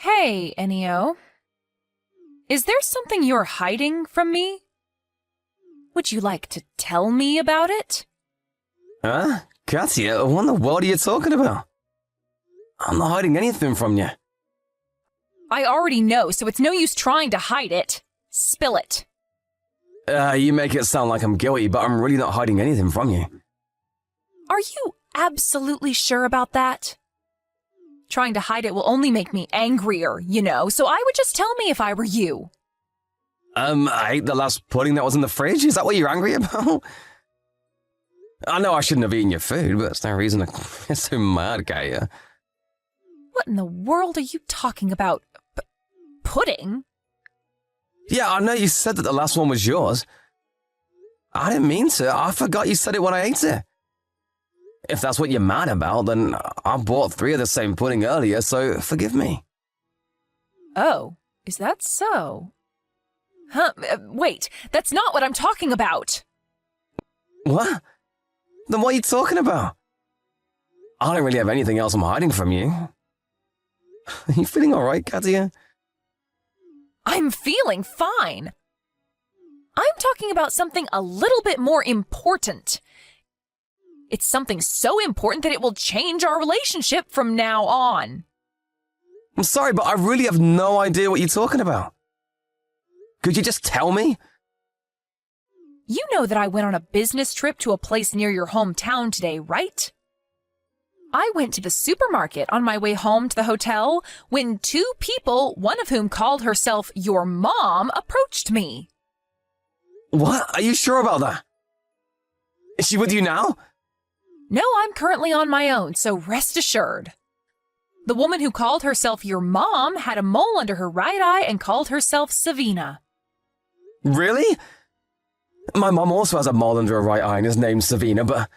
Hey, Enio. Is there something you're hiding from me? Would you like to tell me about it? Huh? Katya, what in the world are you talking about? I'm not hiding anything from you. I already know, so it's no use trying to hide it. Spill it. You make it sound like I'm guilty, but I'm really not hiding anything from you. Are you absolutely sure about that? Trying to hide it will only make me angrier, so I would just tell me if I were you. I ate the last pudding that was in the fridge? Is that what you're angry about? I know I shouldn't have eaten your food, but that's no reason to get so mad, Katya. What in the world are you talking about? Pudding? Yeah, I know you said that the last one was yours. I didn't mean to. I forgot you said it when I ate it. If that's what you're mad about, then I bought 3 of the same pudding earlier, so forgive me. Oh, is that so? Huh, wait, that's not what I'm talking about. What? Then what are you talking about? I don't really have anything else I'm hiding from you. Are you feeling alright, Katya? I'm feeling fine. I'm talking about something a little bit more important. It's something so important that it will change our relationship from now on. I'm sorry, but I really have no idea what you're talking about. Could you just tell me? You know that I went on a business trip to a place near your hometown today, right? I went to the supermarket on my way home to the hotel when 2 people, one of whom called herself your mom, approached me. What? Are you sure about that? Is she with you now? No, I'm currently on my own, so rest assured. The woman who called herself your mom had a mole under her right eye and called herself Savina. Really? My mom also has a mole under her right eye and is named Savina, but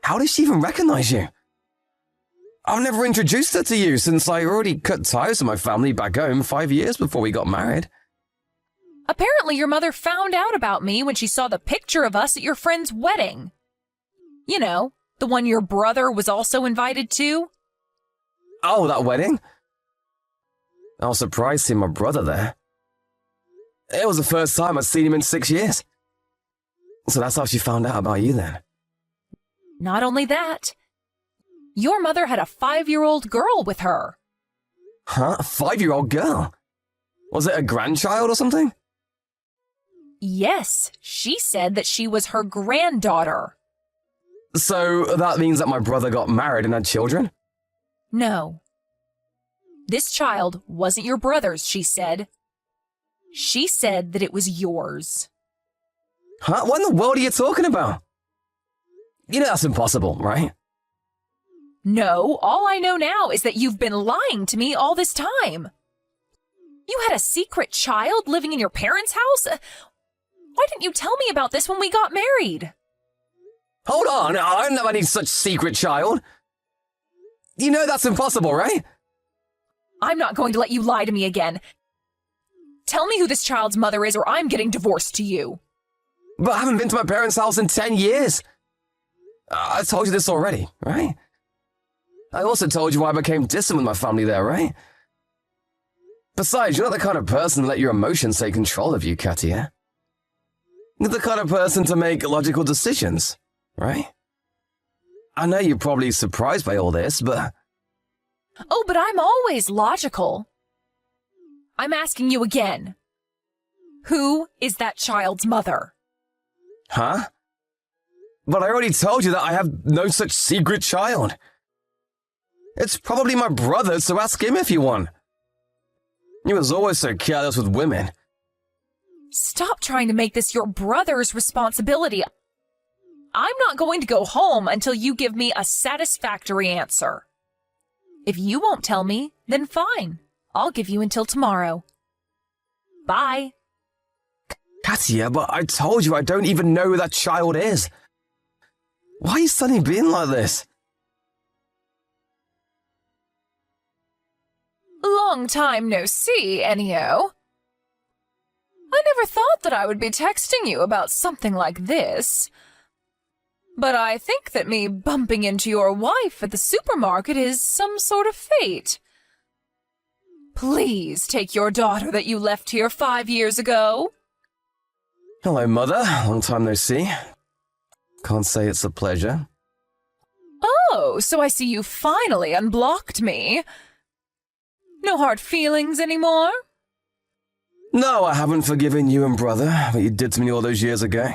how does she even recognize you? I've never introduced her to you since I already cut ties with my family back home 5 years before we got married. Apparently your mother found out about me when she saw the picture of us at your friend's wedding. You know, the one your brother was also invited to. Oh, that wedding? I was surprised seeing my brother there. It was the first time I'd seen him in 6 years. So that's how she found out about you then. Not only that, your mother had a 5-year-old girl with her. Huh? A 5-year-old girl? Was it a grandchild or something? Yes, she said that she was her granddaughter. So that means that my brother got married and had children? No. This child wasn't your brother's, she said. She said that it was yours. Huh? What in the world are you talking about? You know that's impossible, right? No, all I know now is that you've been lying to me all this time. You had a secret child living in your parents' house? Why didn't you tell me about this when we got married? Hold on, I don't have any such secret child. You know that's impossible, right? I'm not going to let you lie to me again. Tell me who this child's mother is or I'm getting divorced to you. But I haven't been to my parents' house in 10 years. I told you this already, right? I also told you why I became distant with my family there, right? Besides, you're not the kind of person to let your emotions take control of you, Katya. You're the kind of person to make logical decisions, right? I know you're probably surprised by all this, but... Oh, but I'm always logical. I'm asking you again. Who is that child's mother? Huh? But I already told you that I have no such secret child. It's probably my brother, so ask him if you want. He was always so careless with women. Stop trying to make this your brother's responsibility. I'm not going to go home until you give me a satisfactory answer. If you won't tell me, then fine. I'll give you until tomorrow. Bye. Katya, but I told you I don't even know who that child is. Why are you suddenly being like this? Long time no see, Enio. I never thought that I would be texting you about something like this. But I think that me bumping into your wife at the supermarket is some sort of fate. Please take your daughter that you left here 5 years ago. Hello, Mother. Long time no see. Can't say it's a pleasure. Oh, so I see you finally unblocked me. No hard feelings anymore? No, I haven't forgiven you and Brother what you did to me all those years ago.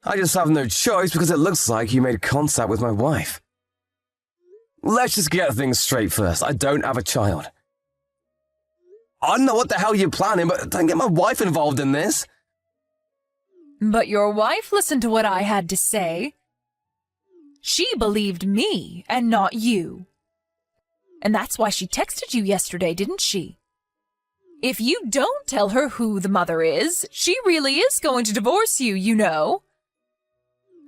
I just have no choice because it looks like you made contact with my wife. Let's just get things straight first. I don't have a child. I don't know what the hell you're planning, but don't get my wife involved in this. But your wife listened to what I had to say. She believed me and not you. And that's why she texted you yesterday, didn't she? If you don't tell her who the mother is, she really is going to divorce you, you know.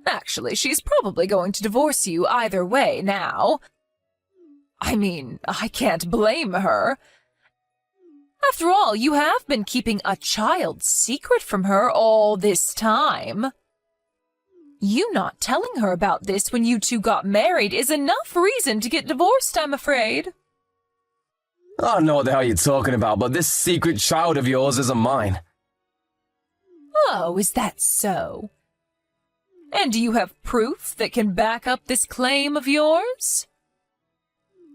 Actually, she's probably going to divorce you either way now. I mean, I can't blame her. After all, you have been keeping a child's secret from her all this time. You not telling her about this when you two got married is enough reason to get divorced, I'm afraid. I don't know what the hell you're talking about, but this secret child of yours isn't mine. Oh, is that so? And do you have proof that can back up this claim of yours?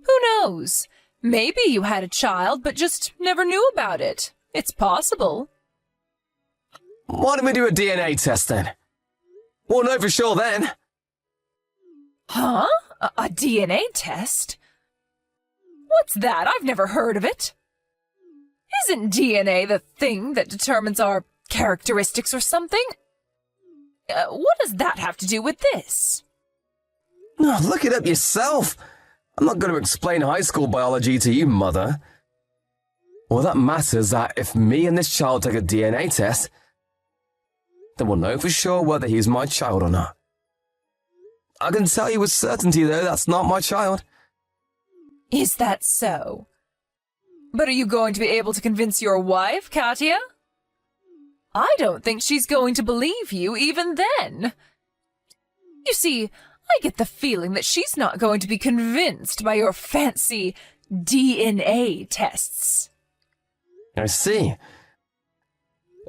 Who knows? Maybe you had a child but just never knew about it. It's possible. Why don't we do a DNA test then? We'll know for sure then. Huh? A DNA test? What's that? I've never heard of it. Isn't DNA the thing that determines our characteristics or something? What does that have to do with this? No, look it up yourself. I'm not going to explain high school biology to you, Mother. All that matters is that if me and this child take a DNA test, then we'll know for sure whether he's my child or not. I can tell you with certainty, though, that's not my child. Is that so? But are you going to be able to convince your wife, Katya? I don't think she's going to believe you even then. You see, I get the feeling that she's not going to be convinced by your fancy DNA tests. I see.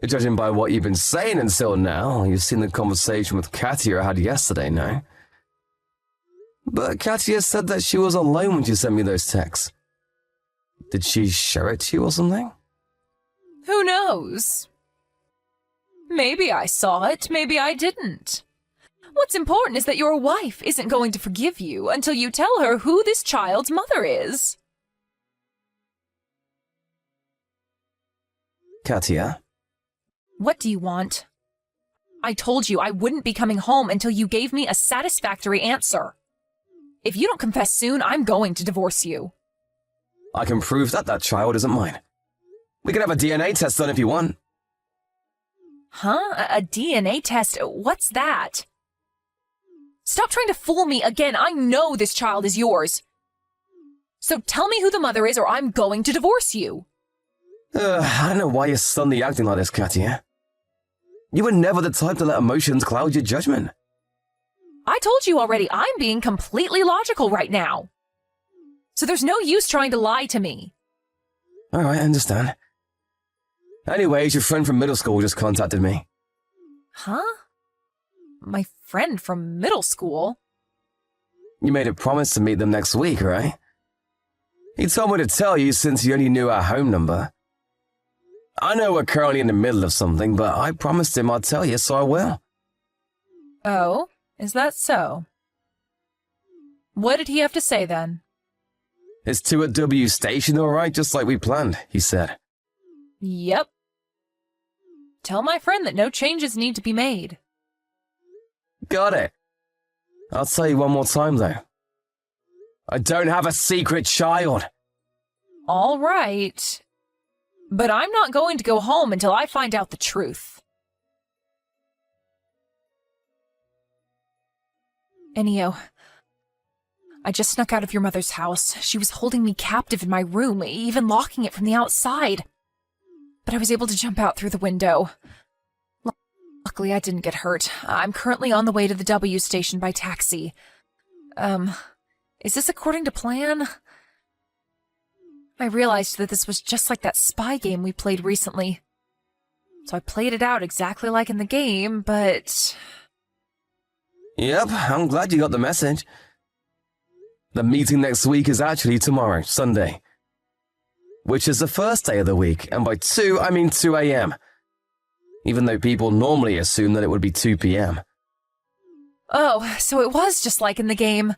Judging by what you've been saying until now, you've seen the conversation with Katya I had yesterday, no? But Katya said that she was alone when she sent me those texts. Did she show it to you or something? Who knows? Maybe I saw it, maybe I didn't. What's important is that your wife isn't going to forgive you until you tell her who this child's mother is. Katya? What do you want? I told you I wouldn't be coming home until you gave me a satisfactory answer. If you don't confess soon, I'm going to divorce you. I can prove that that child isn't mine. We can have a DNA test done if you want. Huh? A DNA test? What's that? Stop trying to fool me again. I know this child is yours. So tell me who the mother is or I'm going to divorce you. I don't know why you're suddenly acting like this, Katya. You were never the type to let emotions cloud your judgment. I told you already, I'm being completely logical right now. So there's no use trying to lie to me. Alright, I understand. Anyways, your friend from middle school just contacted me. Huh? My friend from middle school? You made a promise to meet them next week, right? He told me to tell you since you only knew our home number. I know we're currently in the middle of something, but I promised him I'd tell you, so I will. Oh, is that so? What did he have to say then? It's 2 at W Station, alright, just like we planned, he said. Yep. Tell my friend that no changes need to be made. Got it. I'll tell you one more time, though. I don't have a secret child. All right. But I'm not going to go home until I find out the truth. Enio, I just snuck out of your mother's house. She was holding me captive in my room, even locking it from the outside. But I was able to jump out through the window. Luckily, I didn't get hurt. I'm currently on the way to the W station by taxi. Is this according to plan? I realized that this was just like that spy game we played recently. So I played it out exactly like in the game, but... Yep, I'm glad you got the message. The meeting next week is actually tomorrow, Sunday. Which is the first day of the week, and by 2, I mean 2 a.m. Even though people normally assume that it would be 2 p.m. Oh, so it was just like in the game.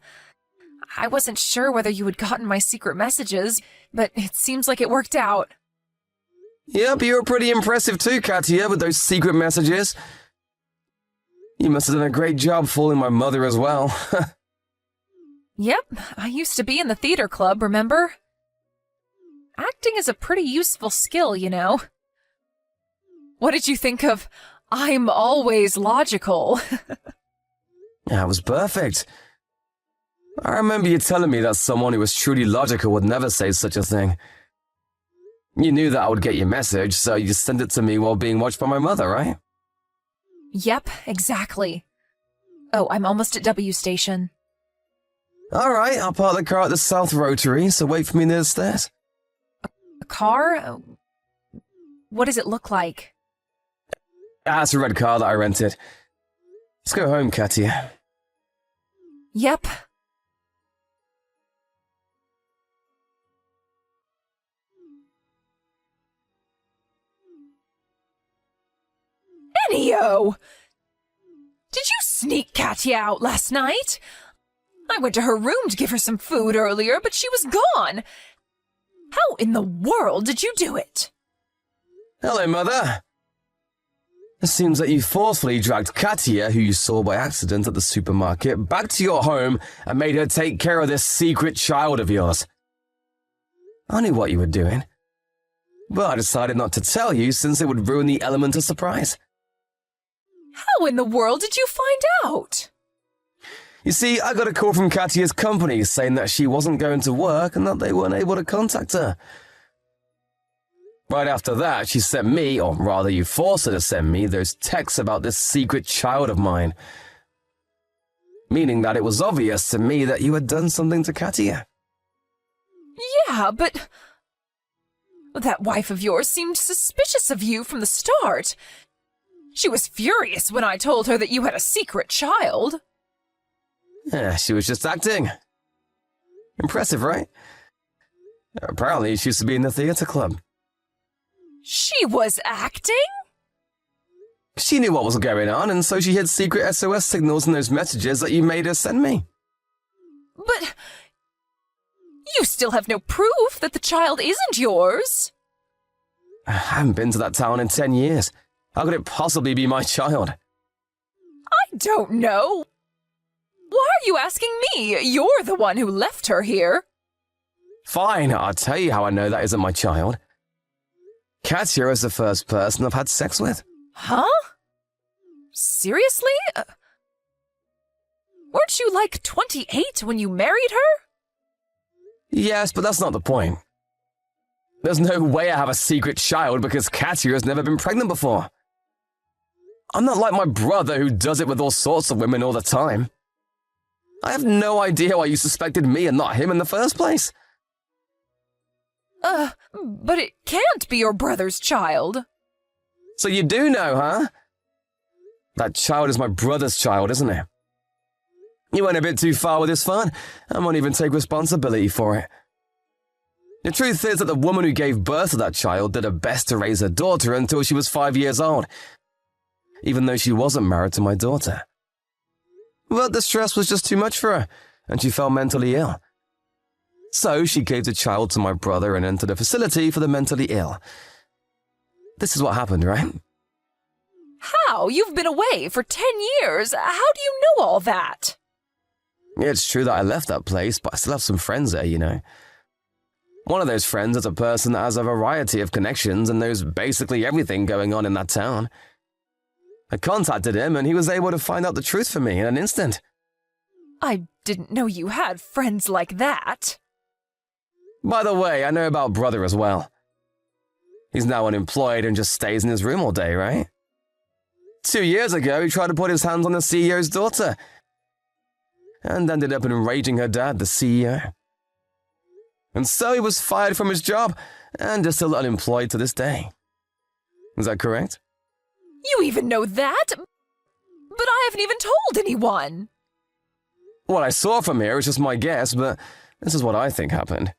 I wasn't sure whether you had gotten my secret messages, but it seems like it worked out. Yep, you were pretty impressive too, Katia, with those secret messages. You must have done a great job fooling my mother as well. Yep, I used to be in the theater club, remember? Acting is a pretty useful skill, you know. What did you think of "I'm always logical"? That was perfect. I remember you telling me that someone who was truly logical would never say such a thing. You knew that I would get your message, so you sent it to me while being watched by my mother, right? Yep, exactly. Oh, I'm almost at W Station. Alright, I'll park the car at the South Rotary, so wait for me near the stairs. A car? What does it look like? It's a red car that I rented. Let's go home, Katia. Yep. Enio! Did you sneak Katia out last night? I went to her room to give her some food earlier, but she was gone. How in the world did you do it? Hello, Mother. It seems that you forcefully dragged Katia, who you saw by accident at the supermarket, back to your home and made her take care of this secret child of yours. I knew what you were doing, but I decided not to tell you since it would ruin the element of surprise. How in the world did you find out? You see, I got a call from Katia's company saying that she wasn't going to work and that they weren't able to contact her. Right after that, she sent me, or rather you forced her to send me, those texts about this secret child of mine. Meaning that it was obvious to me that you had done something to Katia. Yeah, but... that wife of yours seemed suspicious of you from the start. She was furious when I told her that you had a secret child. Yeah, she was just acting. Impressive, right? Apparently, she used to be in the theater club. She was acting? She knew what was going on, and so she hid secret SOS signals in those messages that you made her send me. But you still have no proof that the child isn't yours. I haven't been to that town in 10 years. How could it possibly be my child? I don't know. Why are you asking me? You're the one who left her here. Fine, I'll tell you how I know that isn't my child. Katia is the first person I've had sex with. Huh? Seriously? Weren't you like 28 when you married her? Yes, but that's not the point. There's no way I have a secret child because Katia has never been pregnant before. I'm not like my brother who does it with all sorts of women all the time. I have no idea why you suspected me and not him in the first place. But it can't be your brother's child. So you do know, huh? That child is my brother's child, isn't it? You went a bit too far with this fun. I won't even take responsibility for it. The truth is that the woman who gave birth to that child did her best to raise her daughter until she was 5 years old, even though she wasn't married to my daughter. But the stress was just too much for her, and she fell mentally ill. So she gave the child to my brother and entered a facility for the mentally ill. This is what happened, right? How? You've been away for 10 years. How do you know all that? It's true that I left that place, but I still have some friends there, you know. One of those friends is a person that has a variety of connections and knows basically everything going on in that town. I contacted him and he was able to find out the truth for me in an instant. I didn't know you had friends like that. By the way, I know about brother as well. He's now unemployed and just stays in his room all day, right? 2 years ago, he tried to put his hands on the CEO's daughter and ended up enraging her dad, the CEO. And so he was fired from his job and is still unemployed to this day. Is that correct? You even know that? But I haven't even told anyone. What I saw from here is just my guess, but this is what I think happened.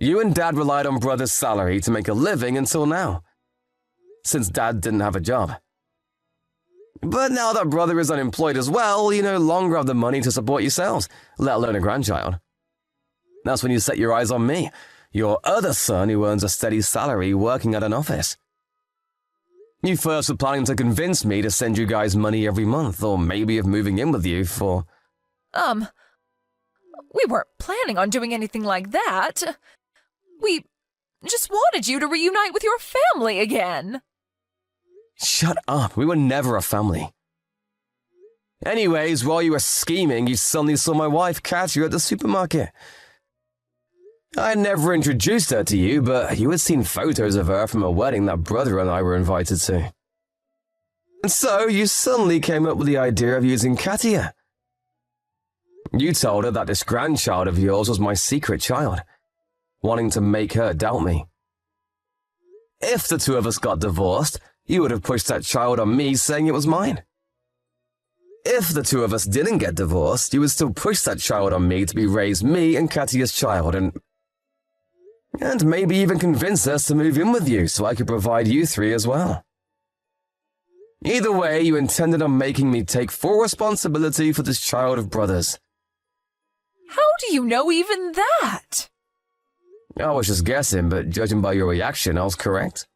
You and Dad relied on Brother's salary to make a living until now, since Dad didn't have a job. But now that Brother is unemployed as well, you no longer have the money to support yourselves, let alone a grandchild. That's when you set your eyes on me, your other son who earns a steady salary working at an office. You first were planning to convince me to send you guys money every month, or maybe of moving in with you for... We weren't planning on doing anything like that. We just wanted you to reunite with your family again. Shut up, we were never a family. Anyways, while you were scheming, you suddenly saw my wife catch you at the supermarket. I had never introduced her to you, but you had seen photos of her from a wedding that Brother and I were invited to. And so you suddenly came up with the idea of using Katia. You told her that this grandchild of yours was my secret child, wanting to make her doubt me. If the two of us got divorced, you would have pushed that child on me saying it was mine. If the two of us didn't get divorced, you would still push that child on me to be raised me and Katia's child and maybe even convince us to move in with you so I could provide you three as well. Either way, you intended on making me take full responsibility for this child of Brother's. How do you know even that? I was just guessing, but judging by your reaction, I was correct.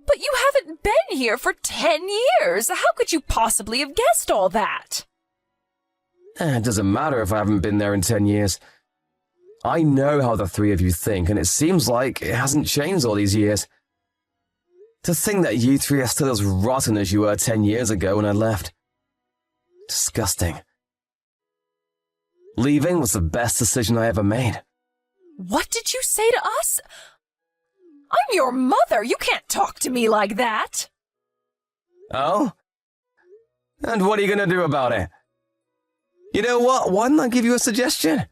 But you haven't been here for 10 years. How could you possibly have guessed all that? It doesn't matter if I haven't been there in 10 years. I know how the three of you think, and it seems like it hasn't changed all these years. To think that you three are still as rotten as you were 10 years ago when I left. Disgusting. Leaving was the best decision I ever made. What did you say to us? I'm your mother. You can't talk to me like that. Oh? And what are you going to do about it? You know what? Why don't I give you a suggestion?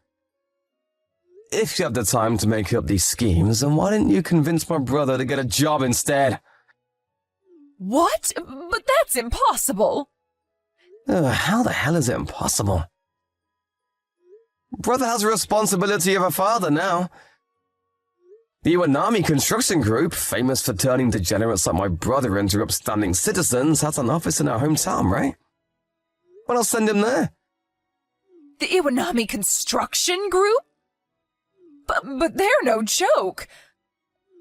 If you have the time to make up these schemes, then why didn't you convince my brother to get a job instead? What? But that's impossible. How the hell is it impossible? Brother has a responsibility of a father now. The Iwanami Construction Group, famous for turning degenerates like my brother into upstanding citizens, has an office in our hometown, right? Well, I'll send him there. The Iwanami Construction Group? But they're no joke.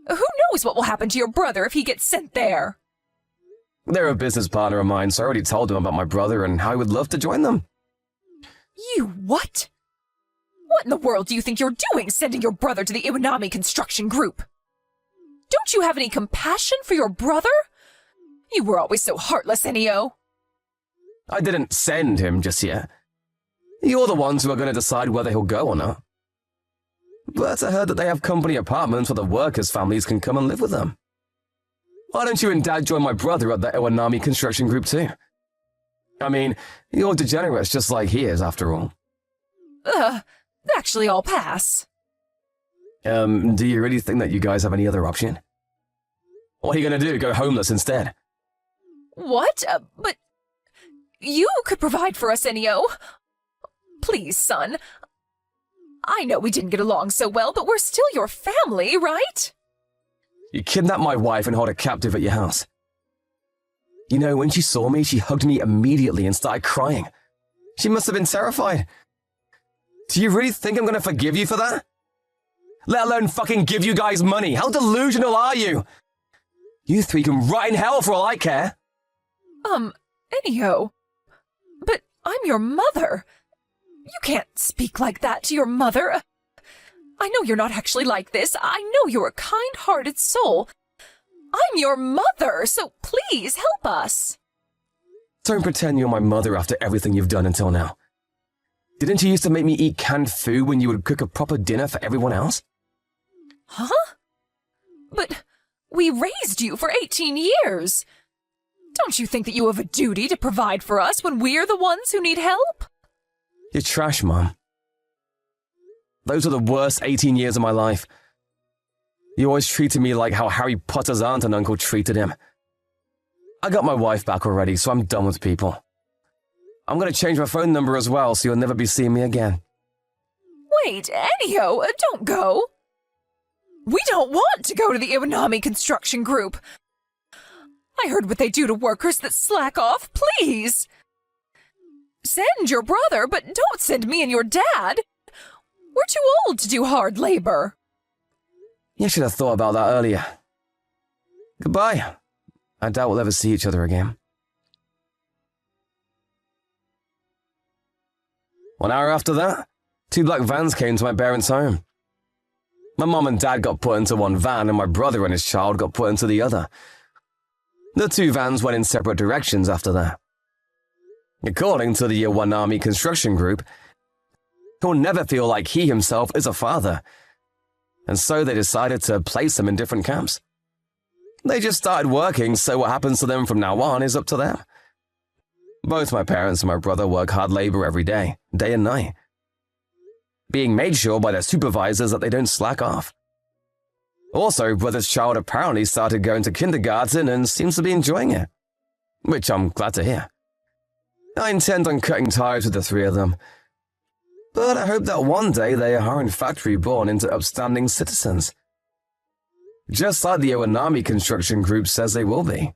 Who knows what will happen to your brother if he gets sent there? They're a business partner of mine, so I already told them about my brother and how I would love to join them. You what? What in the world do you think you're doing, sending your brother to the Iwanami Construction Group? Don't you have any compassion for your brother? You were always so heartless, Enio. I didn't send him just yet. You're the ones who are going to decide whether he'll go or not. But I heard that they have company apartments where the workers' families can come and live with them. Why don't you and Dad join my brother at the Iwanami Construction Group too? I mean, you're degenerates just like he is, after all. Actually, I'll pass. Do you really think that you guys have any other option? What are you going to do, go homeless instead? What? But you could provide for us, Enio. Please, son. I know we didn't get along so well, but we're still your family, right? You kidnapped my wife and held her captive at your house. You know, when she saw me, she hugged me immediately and started crying. She must have been terrified. Do you really think I'm going to forgive you for that? Let alone fucking give you guys money. How delusional are you? You three can rot in hell for all I care. Enio. But I'm your mother. You can't speak like that to your mother. I know you're not actually like this. I know you're a kind-hearted soul. I'm your mother, so please help us. Don't pretend you're my mother after everything you've done until now. Didn't you used to make me eat canned food when you would cook a proper dinner for everyone else? Huh? But we raised you for 18 years. Don't you think that you have a duty to provide for us when we're the ones who need help? You're trash, Mom. Those were the worst 18 years of my life. You always treated me like how Harry Potter's aunt and uncle treated him. I got my wife back already, so I'm done with people. I'm going to change my phone number as well, so you'll never be seeing me again. Wait, Ennio, don't go. We don't want to go to the Iwanami construction group. I heard what they do to workers that slack off, please. Send your brother, but don't send me and your dad. We're too old to do hard labor. You should have thought about that earlier. Goodbye. I doubt we'll ever see each other again. 1 hour after that, 2 black vans came to my parents' home. My mom and dad got put into one van and my brother and his child got put into the other. The 2 vans went in separate directions after that. According to the Iwanami construction group, he'll never feel like he himself is a father, and so they decided to place him in different camps. They just started working, so what happens to them from now on is up to them. Both my parents and my brother work hard labor every day and night, being made sure by their supervisors that they don't slack off. Also, brother's child apparently started going to kindergarten and seems to be enjoying it, which I'm glad to hear. I intend on cutting ties with the 3 of them, but I hope that one day they are in fact reborn into upstanding citizens, just like the Iwanami construction group says they will be.